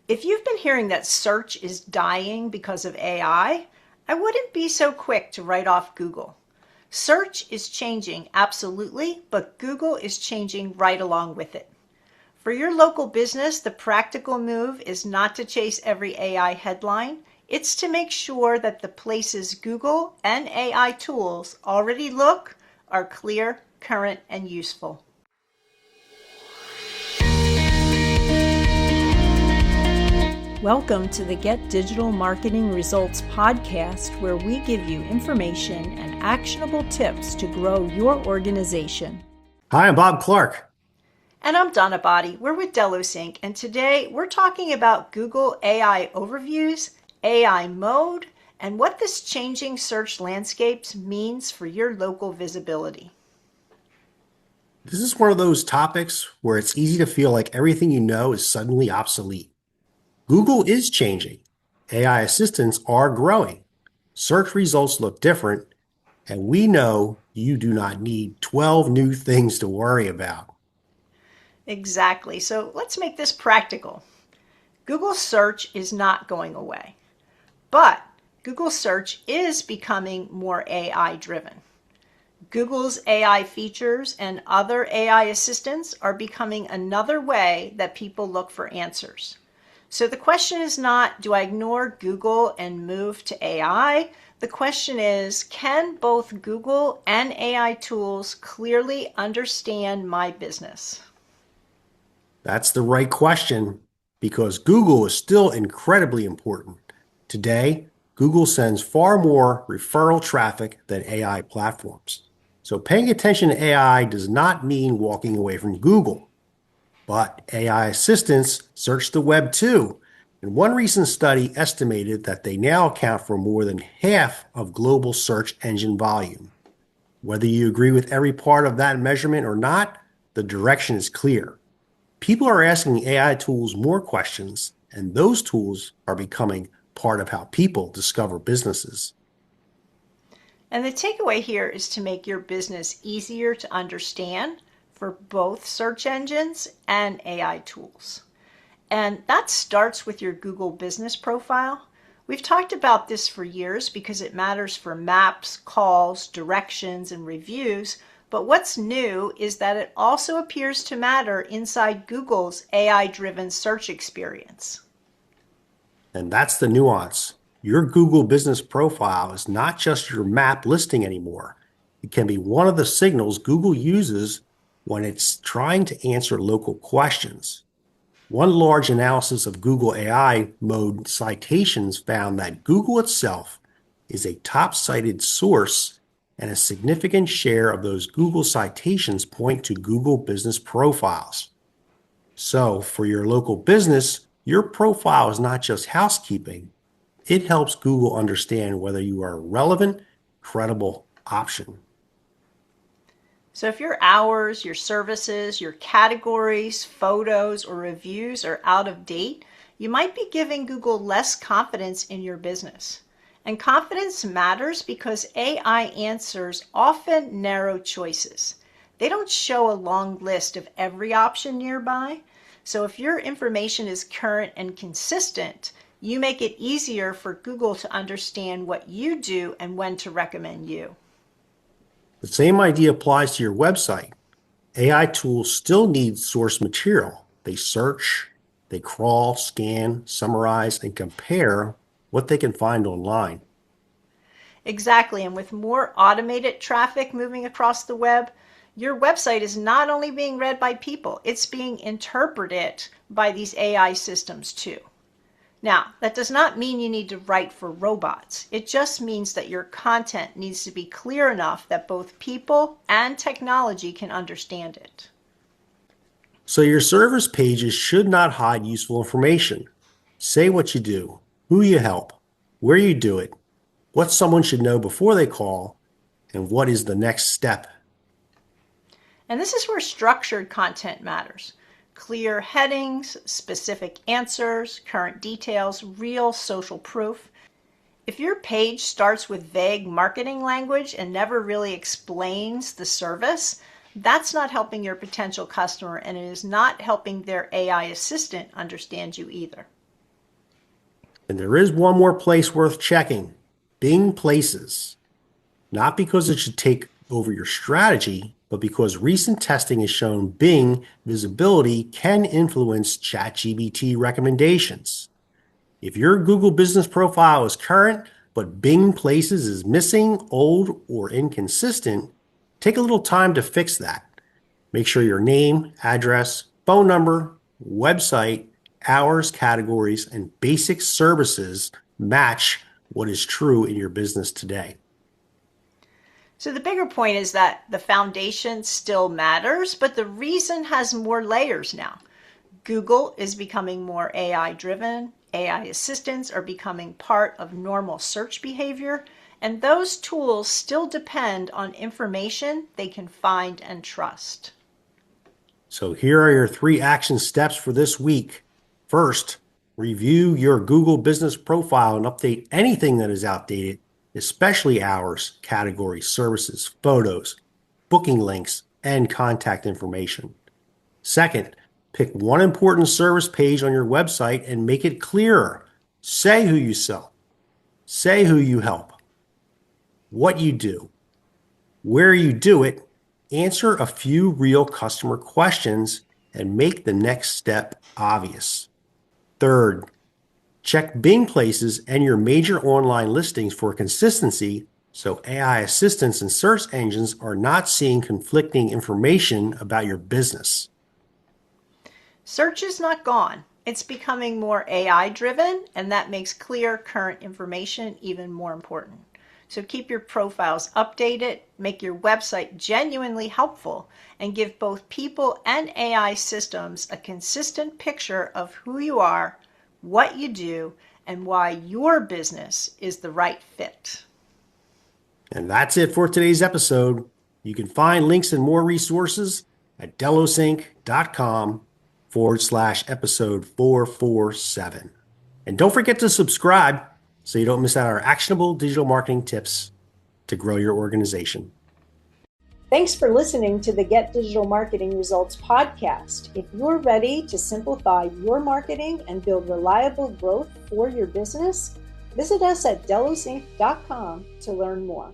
If you've been hearing that search is dying because of I wouldn't be so quick to write off Google. Search is changing, absolutely, but Google is changing right along with it. For your local business, the practical move is not to chase every AI headline. It's to make sure that the places Google and AI tools already look are clear, current, and useful. Welcome to the Get Digital Marketing Results podcast, where we give you information and actionable tips to grow your organization. Hi, I'm Bob Clark. And I'm Donna Botti. We're with Delos Inc. And today we're talking about Google AI overviews, AI mode, and what this changing search landscapes means for your local visibility. This is one of those topics where it's easy to feel like everything you know is suddenly obsolete. Google is changing. AI assistants are growing. Search results look different, and we know you do not need 12 new things to worry about. Exactly. So let's make this practical. Google search is not going away, but Google search is becoming more AI driven. Google's AI features and other AI assistants are becoming another way that people look for answers. So the question is not, do I ignore Google and move to AI? The question is, can both Google and AI tools clearly understand my business? That's the right question because Google is still incredibly important. Today, Google sends far more referral traffic than AI platforms. So paying attention to AI does not mean walking away from Google. But AI assistants search the web too. And one recent study estimated that they now account for more than half of global search engine volume. Whether you agree with every part of that measurement or not, the direction is clear. People are asking AI tools more questions, and those tools are becoming part of how people discover businesses. And the takeaway here is to make your business easier to understand for both search engines and AI tools. And that starts with your Google business profile. We've talked about this for years because it matters for maps, calls, directions, and reviews. But what's new is that it also appears to matter inside Google's AI-driven search experience. And that's the nuance. Your Google business profile is not just your map listing anymore. It can be one of the signals Google uses when it's trying to answer local questions. One large analysis of Google AI mode citations found that Google itself is a top cited source, and a significant share of those Google citations point to Google business profiles. So, for your local business, your profile is not just housekeeping, it helps Google understand whether you are a relevant, credible option. So if your hours, your services, your categories, photos, or reviews are out of date, you might be giving Google less confidence in your business. And confidence matters because AI answers often narrow choices. They don't show a long list of every option nearby. So if your information is current and consistent, you make it easier for Google to understand what you do and when to recommend you. The same idea applies to your website. AI tools still need source material. They search, they crawl, scan, summarize, and compare what they can find online. Exactly. And with more automated traffic moving across the web, your website is not only being read by people, it's being interpreted by these AI systems too. Now, that does not mean you need to write for robots. It just means that your content needs to be clear enough that both people and technology can understand it. So your service pages should not hide useful information. Say what you do, who you help, where you do it, what someone should know before they call, and what is the next step. And this is where structured content matters. Clear headings, specific answers, current details, real social proof. If your page starts with vague marketing language and never really explains the service, that's not helping your potential customer, and it is not helping their AI assistant understand you either. And there is one more place worth checking: Bing Places. Not because it should take over your strategy, but because recent testing has shown Bing visibility can influence ChatGPT recommendations. If your Google business profile is current, but Bing Places is missing, old, or inconsistent, take a little time to fix that. Make sure your name, address, phone number, website, hours, categories, and basic services match what is true in your business today. So the bigger point is that the foundation still matters, but the reason has more layers now. Google is becoming more AI driven. AI assistants are becoming part of normal search behavior, and those tools still depend on information they can find and trust. So here are your 3 action steps for this week. First, review your Google business profile and update anything that is outdated, especially hours, categories, services, photos, booking links, and contact information. Second, pick one important service page on your website and make it clearer. Say who you sell, say who you help, what you do, where you do it. Answer a few real customer questions and make the next step obvious. Third, check Bing Places and your major online listings for consistency so AI assistants and search engines are not seeing conflicting information about your business. Search is not gone. It's becoming more AI driven, and that makes clear current information even more important. So keep your profiles updated, make your website genuinely helpful, and give both people and AI systems a consistent picture of who you are, what you do, and why your business is the right fit. And that's it for today's episode. You can find links and more resources at delosinc.com/episode 447. And don't forget to subscribe so you don't miss out on our actionable digital marketing tips to grow your organization. Thanks for listening to the Get Digital Marketing Results podcast. If you're ready to simplify your marketing and build reliable growth for your business, visit us at delosinc.com to learn more.